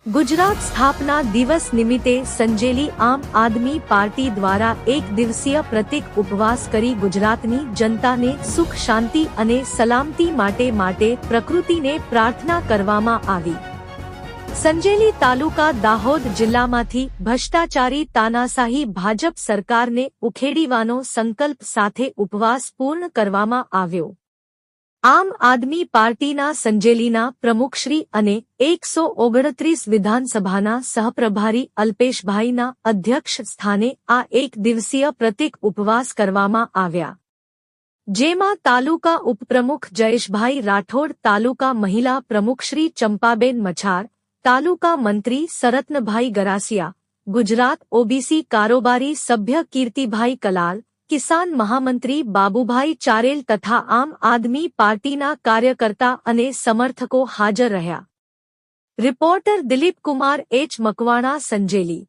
गुजरात स्थापना दिवस निमित्ते संजेली आम आदमी पार्टी द्वारा एक दिवसीय प्रतीक उपवास करी गुजरातनी जनताने सुख शांति अने सलामती माटे प्रकृतिने प्रार्थना करवामां आवी। संजेली तालुका दाहोद जिल्लामांथी भ्रष्टाचारी तानाशाही भाजप सरकारने उखेडीवानो संकल्प साथे उपवास पूर्ण करवामां आव्यो। आम आदमी पार्टीना संजेलीना प्रमुखश्री अने 129 विधानसभाना सहप्रभारी अल्पेशभाईना अध्यक्ष स्थाने आ एक दिवसीय प्रतीक उपवास करवामां आव्या, जेमां तालुका उपप्रमुख जयेशभाई राठोड, तालुका महिला प्रमुखश्री चंपाबेन मछार, तालुका मंत्री सरत्नभाई गरासिया, गुजरात ओबीसी कारोबारी सभ्य कीर्तिभाई कलाल, किसान महामंत्री बाबूभाई चारेल तथा आम आदमी पार्टीना कार्यकर्ता अने समर्थको हाजर रह्या। Reporter Dilip Kumar H Makwana, संजेली।